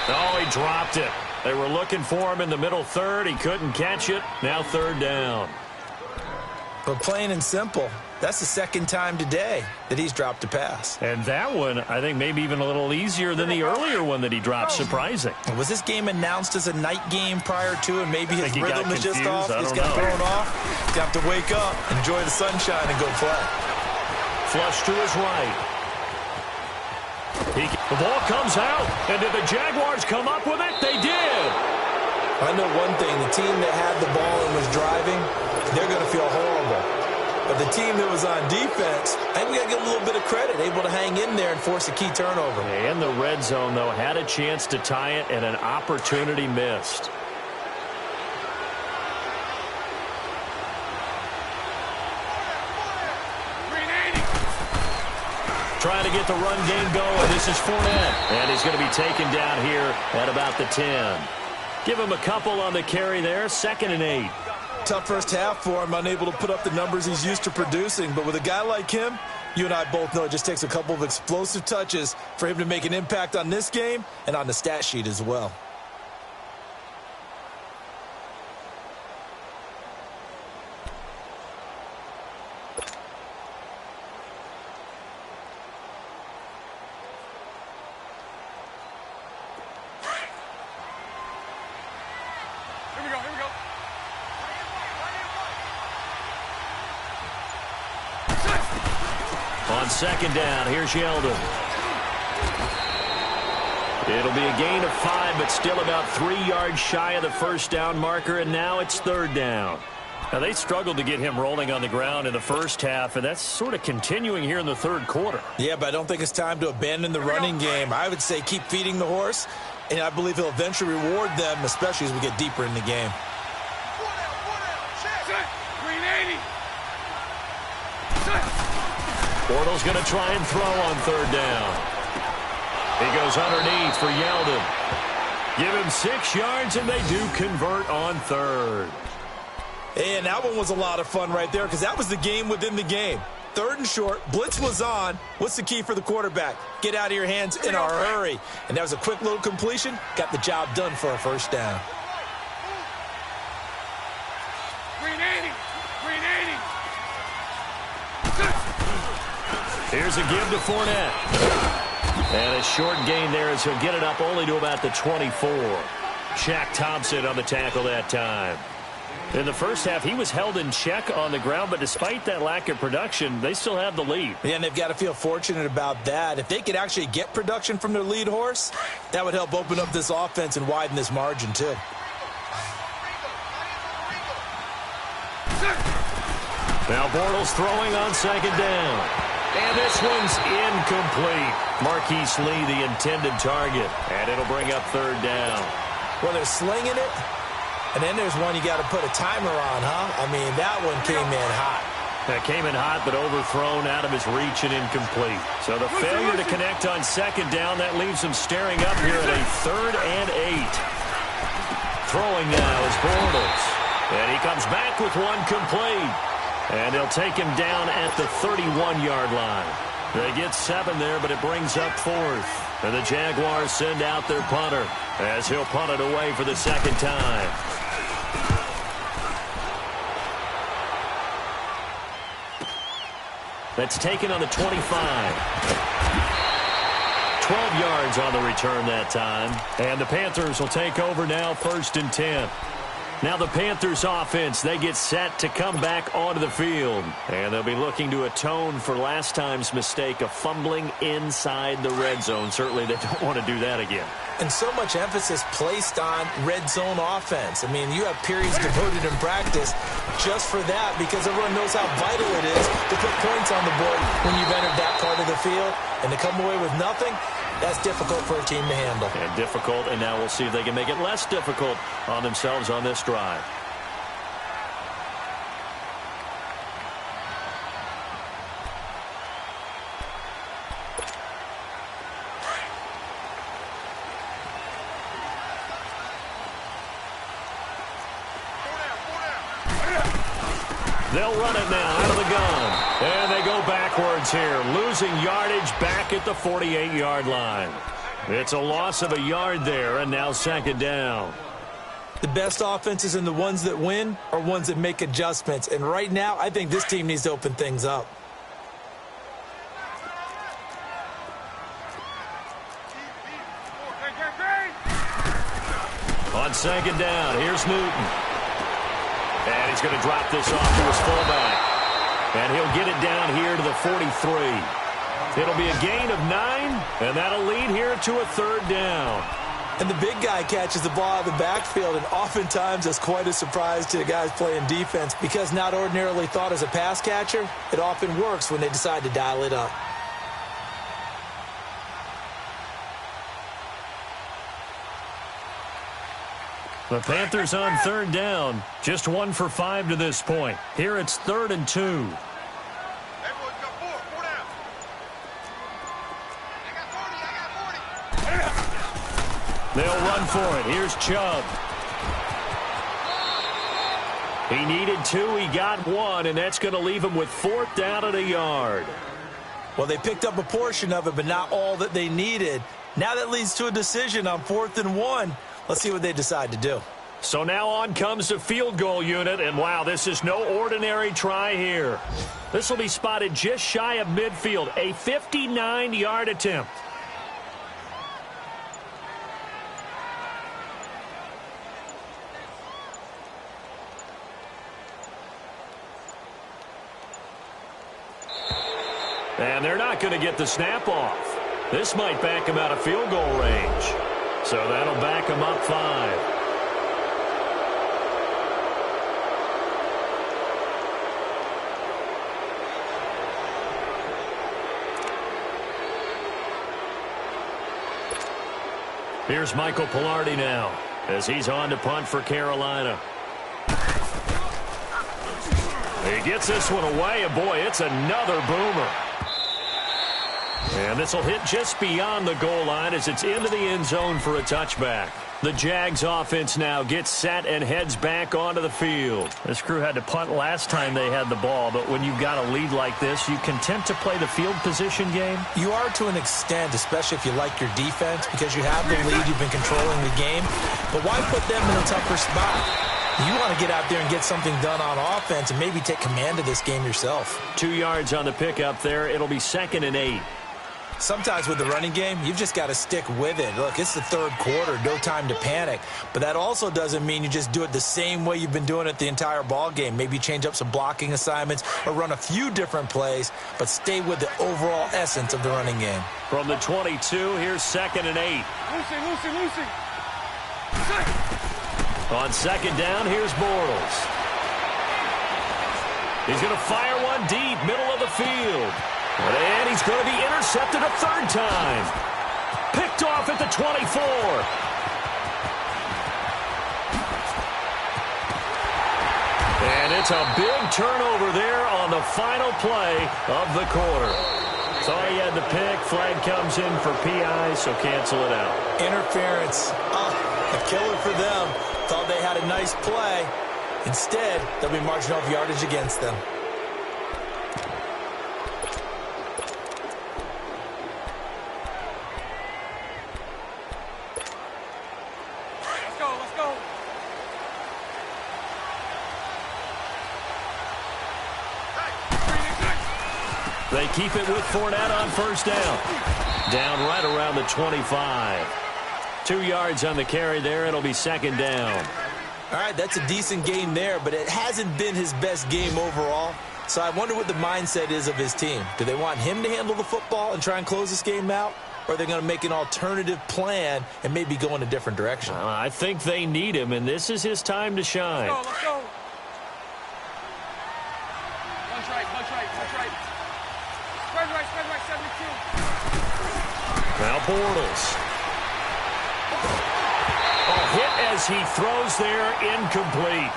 Speaker 1: Oh, he dropped it. They were looking for him in the middle third. He couldn't catch it. Now 3rd down.
Speaker 2: But plain and simple, that's the 2nd time today that he's dropped a pass.
Speaker 1: And that one, I think, maybe even a little easier than the earlier one that he dropped. Surprising.
Speaker 2: Was this game announced as a night game prior to, and maybe his rhythm is just off?
Speaker 1: He's
Speaker 2: got thrown off. He's got to wake up, enjoy the sunshine, and go play.
Speaker 1: Flush to his right. The ball comes out, and did the Jaguars come up with it? They did.
Speaker 2: I know one thing. The team that had the ball and was driving, they're going to feel horrible. But the team that was on defense, I think we got to give them a little bit of credit, able to hang in there and force a key turnover.
Speaker 1: In the red zone, though, had a chance to tie it, and an opportunity missed. Trying to get the run game going. This is Fournette. And he's going to be taken down here at about the 10. Give him a couple on the carry there. 2nd and 8.
Speaker 2: Tough first half for him, unable to put up the numbers he's used to producing. But with a guy like him, you and I both know it just takes a couple of explosive touches for him to make an impact on this game and on the stat sheet as well.
Speaker 1: On 2nd down, here's Yeldon. It'll be a gain of 5, but still about 3 yards shy of the first down marker, and now it's 3rd down. Now, they struggled to get him rolling on the ground in the first half, and that's sort of continuing here in the 3rd quarter.
Speaker 2: Yeah, but I don't think it's time to abandon the running game. I would say keep feeding the horse, and I believe he'll eventually reward them, especially as we get deeper in the game.
Speaker 1: Bortles going to try and throw on 3rd down. He goes underneath for Yeldon. Give him 6 yards, and they do convert on 3rd.
Speaker 2: And that one was a lot of fun right there because that was the game within the game. 3rd and short, blitz was on. What's the key for the quarterback? Get out of your hands in a hurry. And that was a quick little completion. Got the job done for a first down.
Speaker 1: Here's a give to Fournette. And a short gain there as he'll get it up only to about the 24. Shaq Thompson on the tackle that time. In the first half, he was held in check on the ground, but despite that lack of production, they still have the lead.
Speaker 2: Yeah, and they've got to feel fortunate about that. If they could actually get production from their lead horse, that would help open up this offense and widen this margin, too.
Speaker 1: Now Bortles throwing on second down. And this one's incomplete. Marquise Lee, the intended target. And it'll bring up third down.
Speaker 2: Well, they're slinging it. And then there's one you got to put a timer on, huh? I mean, that one came in hot.
Speaker 1: That came in hot, but overthrown, out of his reach and incomplete. So the failure to connect on second down, that leaves him staring up here at a 3rd and 8. Throwing now is Bortles. And he comes back with one complete. And they'll take him down at the 31-yard line. They get 7 there, but it brings up 4th. And the Jaguars send out their punter as he'll punt it away for the second time. That's taken on the 25. 12 yards on the return that time. And the Panthers will take over now, 1st and 10. Now the Panthers offense, they get set to come back onto the field. And they'll be looking to atone for last time's mistake of fumbling inside the red zone. Certainly they don't want to do that again.
Speaker 2: And so much emphasis placed on red zone offense. I mean, you have periods devoted in practice just for that because everyone knows how vital it is to put points on the board when you've entered that part of the field. And to come away with nothing, that's difficult for a team to handle.
Speaker 1: And difficult, and now we'll see if they can make it less difficult on themselves on this drive. They'll run it now out of the gun. And they go backwards here, losing yardage back at the 48-yard line. It's a loss of a yard there, and now second down.
Speaker 2: The best offenses and the ones that win are ones that make adjustments. And right now, I think this team needs to open things up.
Speaker 1: On second down, here's Newton. And he's going to drop this off to his fullback. And he'll get it down here to the 43. It'll be a gain of 9, and that'll lead here to a third down.
Speaker 2: And the big guy catches the ball out of the backfield, and oftentimes that's quite a surprise to the guys playing defense because not ordinarily thought as a pass catcher, it often works when they decide to dial it up.
Speaker 1: The Panthers on third down, just 1 for 5 to this point. Here it's 3rd and 2. They'll run for it. Here's Chubb. He needed 2. He got 1, and that's going to leave him with 4th down and a yard.
Speaker 2: Well, they picked up a portion of it, but not all that they needed. Now that leads to a decision on 4th and 1. Let's see what they decide to do.
Speaker 1: So now on comes the field goal unit, and wow, this is no ordinary try here. This will be spotted just shy of midfield, a 59-yard attempt. And they're not going to get the snap off. This might back him out of field goal range. So that'll back him up 5. Here's Michael Pilardi now as he's on to punt for Carolina. He gets this one away, and boy, it's another boomer. And this will hit just beyond the goal line as it's into the end zone for a touchback. The Jags offense now gets set and heads back onto the field. This crew had to punt last time they had the ball, but when you've got a lead like this, you content to play the field position game?
Speaker 2: You are to an extent, especially if you like your defense, because you have the lead, you've been controlling the game. But why put them in a tougher spot? You want to get out there and get something done on offense and maybe take command of this game yourself.
Speaker 1: 2 yards on the pickup there. It'll be 2nd and 8.
Speaker 2: Sometimes with the running game, you've just got to stick with it. Look, it's the third quarter, no time to panic. But that also doesn't mean you just do it the same way you've been doing it the entire ball game. Maybe change up some blocking assignments or run a few different plays, but stay with the overall essence of the running game.
Speaker 1: From the 22, here's 2nd and 8.
Speaker 3: Lucy.
Speaker 1: On 2nd down, here's Bortles. He's going to fire one deep, middle of the field. And he's going to be intercepted a 3rd time. Picked off at the 24. And it's a big turnover there on the final play of the quarter. Thought he had the pick. Flag comes in for PI, so cancel it out.
Speaker 2: Interference. A killer for them. Thought they had a nice play. Instead, they'll be marching off yardage against them.
Speaker 3: Let's go.
Speaker 1: They keep it with Fournette on 1st down. Down right around the 25. 2 yards on the carry there. It'll be 2nd down.
Speaker 2: All right, that's a decent game there, but it hasn't been his best game overall. So I wonder what the mindset is of his team. Do they want him to handle the football and try and close this game out? Or are they going to make an alternative plan and maybe go in a different direction?
Speaker 1: I think they need him, and this is his time to shine.
Speaker 3: Let's go. Punch right. Spread right, 72.
Speaker 1: Now Bortles. Hit as he throws there, incomplete.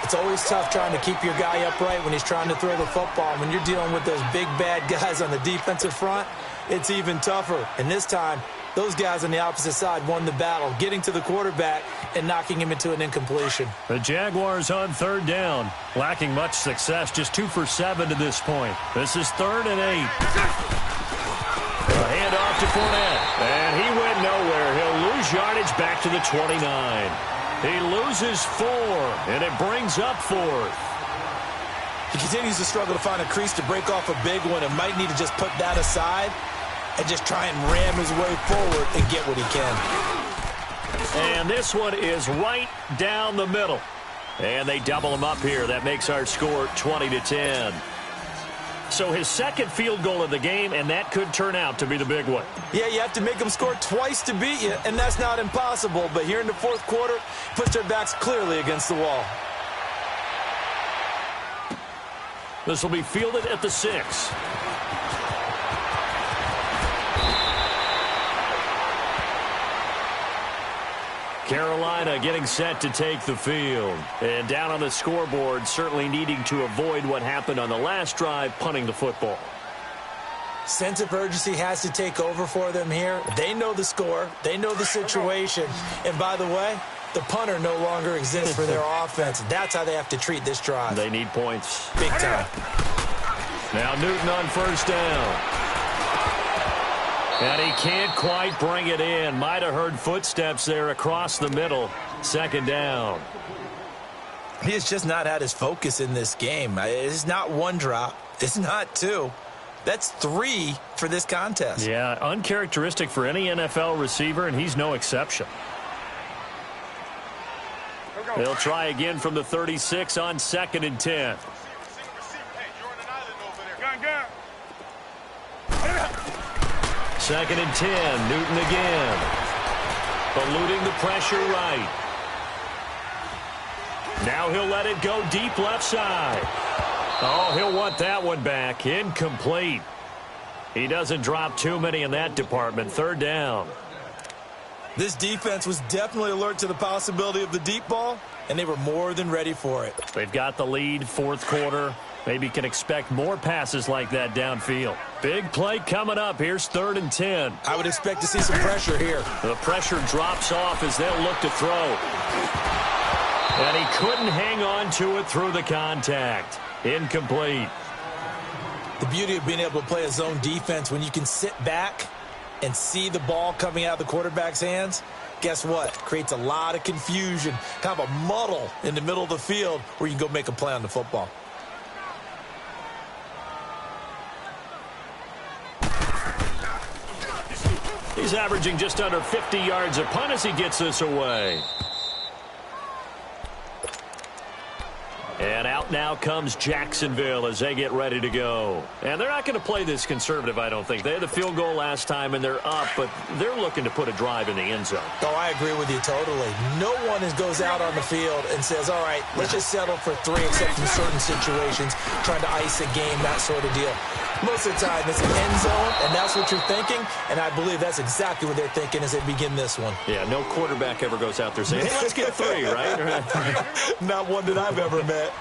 Speaker 2: It's always tough trying to keep your guy upright when he's trying to throw the football. When you're dealing with those big, bad guys on the defensive front, it's even tougher. And this time, those guys on the opposite side won the battle, getting to the quarterback and knocking him into an incompletion.
Speaker 1: The Jaguars on 3rd down, lacking much success, just 2 for 7 to this point. This is 3rd and 8. A handoff to Fournette, and he went nowhere. He'll lose yardage back to the 29. He loses 4, and it brings up 4th.
Speaker 2: He continues to struggle to find a crease to break off a big one and might need to just put that aside and just try and ram his way forward and get what he can.
Speaker 1: And this one is right down the middle. And they double him up here. That makes our score 20-10. So his 2nd field goal of the game, and that could turn out to be the big one.
Speaker 2: Yeah, you have to make them score twice to beat you, and that's not impossible. But here in the 4th quarter, puts their backs clearly against the wall.
Speaker 1: This will be fielded at the 6. Carolina getting set to take the field. And down on the scoreboard, certainly needing to avoid what happened on the last drive, punting the football.
Speaker 2: Sense of urgency has to take over for them here. They know the score. They know the situation. And by the way, the punter no longer exists for their offense. That's how they have to treat this drive.
Speaker 1: They need points.
Speaker 2: Big time.
Speaker 1: Now Newton on 1st down. And he can't quite bring it in. Might have heard footsteps there across the middle. 2nd down.
Speaker 2: He has just not had his focus in this game. It's not 1 drop. It's not 2. That's 3 for this contest.
Speaker 1: Yeah, uncharacteristic for any NFL receiver, and he's no exception. They'll try again from the 36 on 2nd and 10. 2nd and 10. Newton again. Eluding the pressure right. Now he'll let it go deep left side. Oh, he'll want that one back. Incomplete. He doesn't drop too many in that department. 3rd down.
Speaker 2: This defense was definitely alert to the possibility of the deep ball, and they were more than ready for it.
Speaker 1: They've got the lead, 4th quarter. Maybe can expect more passes like that downfield. Big play coming up. Here's 3rd and 10.
Speaker 2: I would expect to see some pressure here.
Speaker 1: The pressure drops off as they'll look to throw. And he couldn't hang on to it through the contact. Incomplete.
Speaker 2: The beauty of being able to play a zone defense when you can sit back and see the ball coming out of the quarterback's hands, guess what? Creates a lot of confusion, kind of a muddle in the middle of the field where you can go make a play on the football.
Speaker 1: He's averaging just under 50 yards a punt as he gets this away. And out now comes Jacksonville as they get ready to go. And they're not going to play this conservative, I don't think. They had the field goal last time, and they're up, but they're looking to put a drive in the end zone.
Speaker 2: Oh, I agree with you totally. No one goes out on the field and says, all right, let's just settle for 3, except in certain situations, trying to ice a game, that sort of deal. Most of the time, it's an end zone, and that's what you're thinking, and I believe that's exactly what they're thinking as they begin this one.
Speaker 1: Yeah, no quarterback ever goes out there saying, hey, let's get 3, right?
Speaker 2: Not one that I've ever met.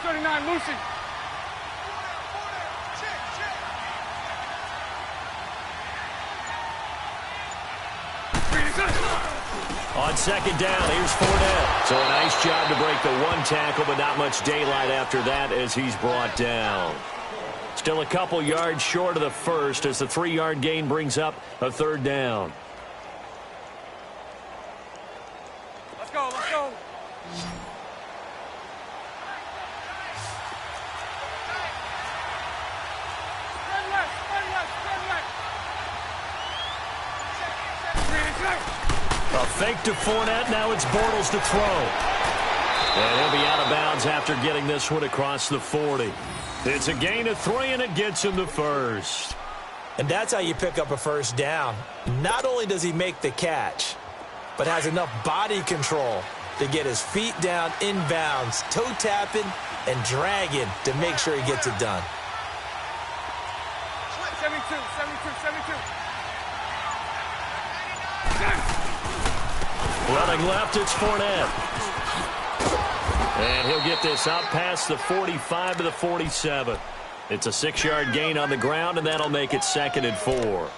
Speaker 3: 39, Lucy.
Speaker 1: On second down, here's Fournette. So a nice job to break the 1 tackle, but not much daylight after that as he's brought down. Still a couple yards short of the first as the 3-yard gain brings up a 3rd down.
Speaker 3: Let's go, let's go.
Speaker 1: A fake to Fournette. Now it's Bortles to throw. And he'll be out of bounds after getting this one across the 40. It's a gain of 3, and it gets him the first.
Speaker 2: And that's how you pick up a 1st down. Not only does he make the catch, but has enough body control to get his feet down inbounds, toe tapping and dragging to make sure he gets it done.
Speaker 3: 72, 72, 72.
Speaker 1: Running left, it's Fournette. And he'll get this out past the 45 to the 47. It's a 6-yard gain on the ground, and that'll make it 2nd and 4.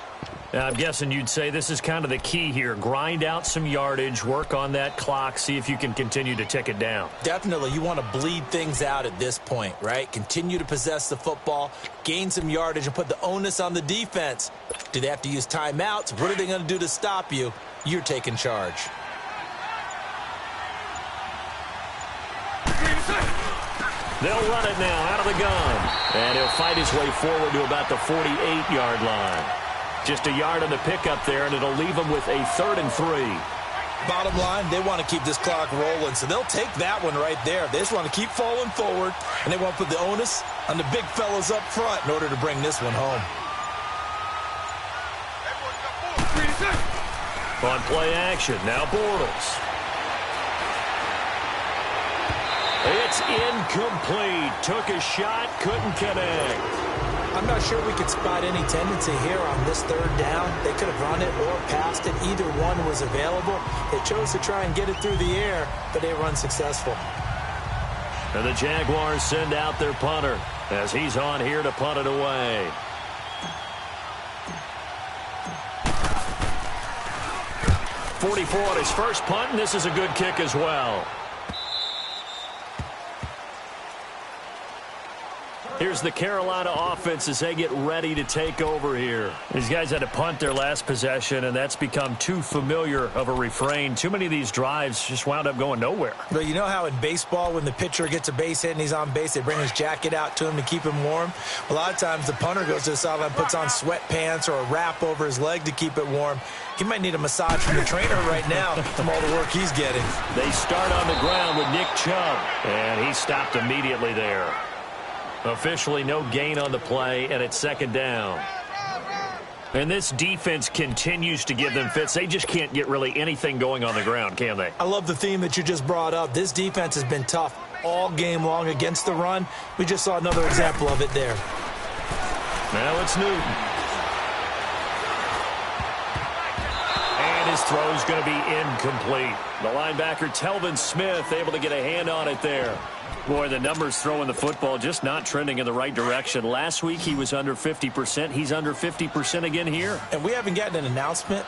Speaker 1: Now, I'm guessing you'd say this is kind of the key here. Grind out some yardage, work on that clock, see if you can continue to tick it down.
Speaker 2: Definitely. You want to bleed things out at this point, right? Continue to possess the football, gain some yardage, and put the onus on the defense. Do they have to use timeouts? What are they going to do to stop you? You're taking charge.
Speaker 1: They'll run it now out of the gun. And he'll fight his way forward to about the 48-yard line. Just a yard on the pickup there, and it'll leave him with a 3rd and 3.
Speaker 2: Bottom line, they want to keep this clock rolling, so they'll take that one right there. They just want to keep falling forward, and they want to put the onus on the big fellas up front in order to bring this one home.
Speaker 1: On play action, now Bortles. It's incomplete. Took a shot, couldn't connect.
Speaker 2: I'm not sure we could spot any tendency here on this 3rd down. They could have run it or passed it. Either one was available. They chose to try and get it through the air, but they were unsuccessful.
Speaker 1: And the Jaguars send out their punter as he's on here to punt it away. .44 on his first punt, and this is a good kick as well. Here's the Carolina offense as they get ready to take over here. These guys had to punt their last possession, and that's become too familiar of a refrain. Too many of these drives just wound up going nowhere.
Speaker 2: But you know how in baseball, when the pitcher gets a base hit and he's on base, they bring his jacket out to him to keep him warm? A lot of times the punter goes to the sideline, puts on sweatpants or a wrap over his leg to keep it warm. He might need a massage from the trainer right now from all the work he's getting.
Speaker 1: They start on the ground with Nick Chubb, and he stopped immediately there. Officially no gain on the play, and it's 2nd down. And this defense continues to give them fits. They just can't get really anything going on the ground, can they?
Speaker 2: I love the theme that you just brought up. This defense has been tough all game long against the run. We just saw another example of it there.
Speaker 1: Now it's Newton. And his throw's going to be incomplete. The linebacker, Telvin Smith, able to get a hand on it there. Boy, the numbers throwing the football just not trending in the right direction. Last week he was under 50%. He's under 50% again here.
Speaker 2: And we haven't gotten an announcement,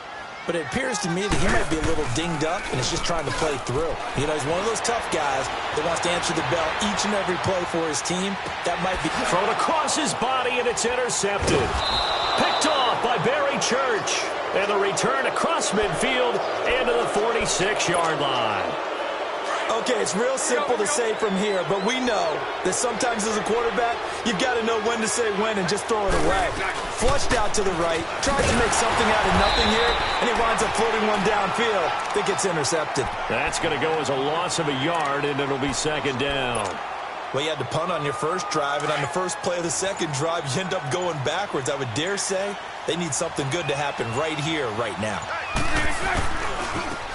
Speaker 2: but it appears to me that he might be a little dinged up and is just trying to play through. You know, he's one of those tough guys that wants to answer the bell each and every play for his team. That might be
Speaker 1: thrown across his body, and it's intercepted. Picked off by Barry Church. And the return across midfield and to the 46-yard line.
Speaker 2: Okay, it's real simple to say from here, but we know that sometimes as a quarterback, you've got to know when to say when and just throw it away. Flushed out to the right, tries to make something out of nothing here, and he winds up floating one downfield that gets intercepted.
Speaker 1: That's going to go as a loss of a yard, and it'll be second down.
Speaker 2: Well, you had to punt on your first drive, and on the first play of the second drive, you end up going backwards. I would dare say they need something good to happen right here, right now.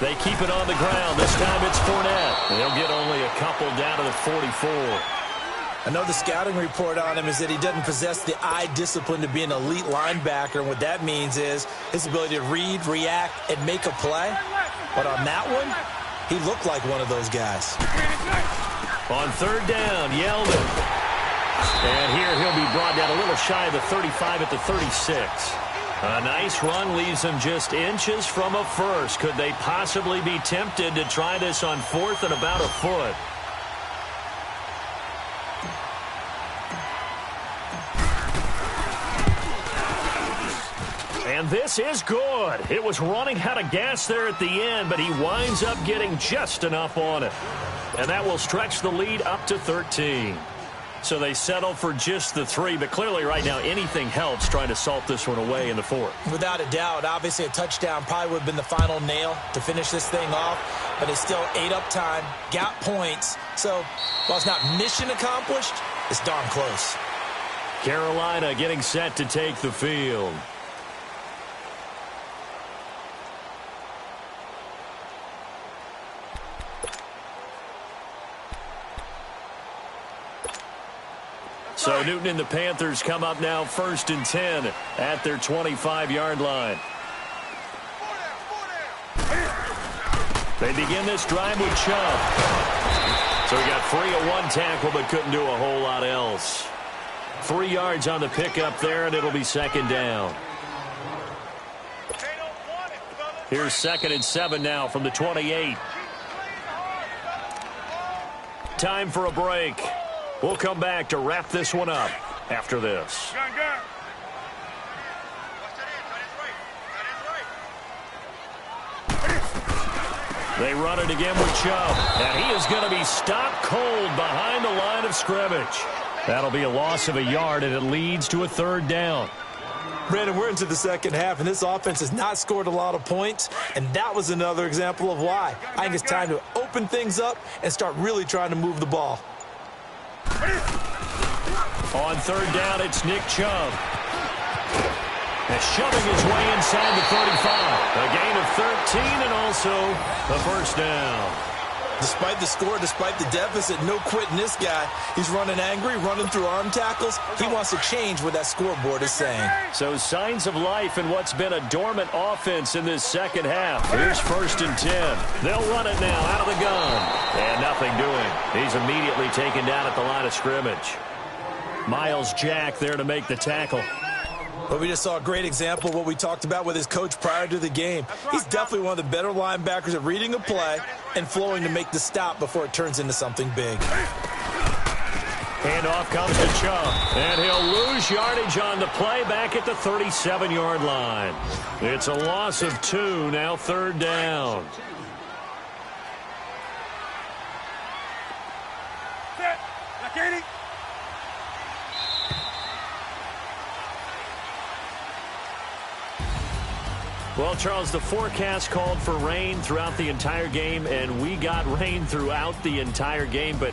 Speaker 1: They keep it on the ground. This time it's Fournette. They'll get only a couple down to the 44.
Speaker 2: I know the scouting report on him is that he doesn't possess the eye discipline to be an elite linebacker, and what that means is his ability to read, react, and make a play. But on that one, he looked like one of those guys.
Speaker 1: On third down, Yeldon. And here he'll be brought down a little shy of the 35 at the 36. A nice run leaves him just inches from a first. Could they possibly be tempted to try this on fourth and about a foot? And this is good. It was running out of gas there at the end, but he winds up getting just enough on it. And that will stretch the lead up to 13. So they settle for just the 3, but clearly right now anything helps trying to salt this one away in the fourth.
Speaker 2: Without a doubt, obviously a touchdown probably would have been the final nail to finish this thing off, but they still ate up time, got points. So while it's not mission accomplished, it's darn close.
Speaker 1: Carolina getting set to take the field. So Newton and the Panthers come up now 1st and 10 at their 25-yard line. They begin this drive with Chubb. So he got free of one tackle but couldn't do a whole lot else. 3 yards on the pickup there, and it'll be second down. Here's 2nd and 7 now from the 28. Time for a break. We'll come back to wrap this one up after this. They run it again with Chubb. And he is going to be stopped cold behind the line of scrimmage. That'll be a loss of a yard, and it leads to a 3rd down.
Speaker 2: Brandon, we're into the second half, and this offense has not scored a lot of points, and that was another example of why. I think it's time to open things up and start really trying to move the ball.
Speaker 1: On 3rd down, it's Nick Chubb. And shoving his way inside the 35. A gain of 13 and also the 1st down.
Speaker 2: Despite the score, despite the deficit, no quitting this guy. He's running angry, running through arm tackles. He wants to change what that scoreboard is saying.
Speaker 1: So signs of life in what's been a dormant offense in this second half. Here's 1st and 10. They'll run it now out of the gun. And nothing doing. He's immediately taken down at the line of scrimmage. Miles Jack there to make the tackle.
Speaker 2: But we just saw a great example of what we talked about with his coach prior to the game. He's definitely one of the better linebackers at reading a play and flowing to make the stop before it turns into something big.
Speaker 1: Handoff comes to Chubb, and he'll lose yardage on the play back at the 37-yard line. It's a loss of 2, now 3rd down.
Speaker 3: Set. Now, Katie.
Speaker 1: Well, Charles, the forecast called for rain throughout the entire game, and we got rain throughout the entire game. But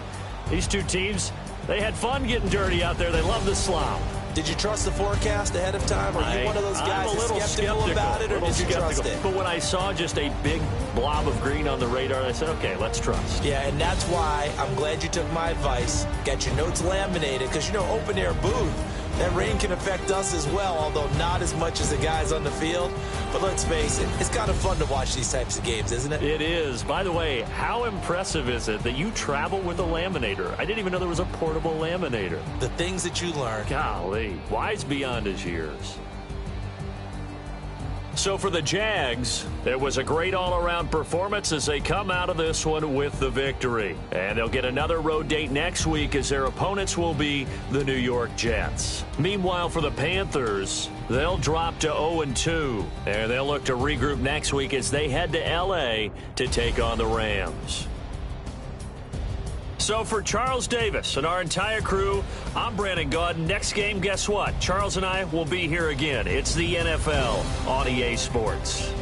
Speaker 1: these two teams, they had fun getting dirty out there. They love the slop.
Speaker 2: Did you trust the forecast ahead of time? Are you one of those guys that's skeptical about it, or did you trust it?
Speaker 1: But when I saw just a big blob of green on the radar, I said, okay, let's trust.
Speaker 2: Yeah, and that's why I'm glad you took my advice. Got your notes laminated, because, you know, open-air booth, that rain can affect us as well, although not as much as the guys on the field. But let's face it, it's kind of fun to watch these types of games, isn't it?
Speaker 1: It is. By the way, how impressive is it that you travel with a laminator? I didn't even know there was a portable laminator.
Speaker 2: The things that you learn.
Speaker 1: Golly, wise beyond his years. So for the Jags, it was a great all-around performance as they come out of this one with the victory. And they'll get another road date next week as their opponents will be the New York Jets. Meanwhile, for the Panthers, they'll drop to 0-2. And they'll look to regroup next week as they head to L.A. to take on the Rams. So for Charles Davis and our entire crew, I'm Brandon Gaudin. Next game, guess what? Charles and I will be here again. It's the NFL on EA Sports.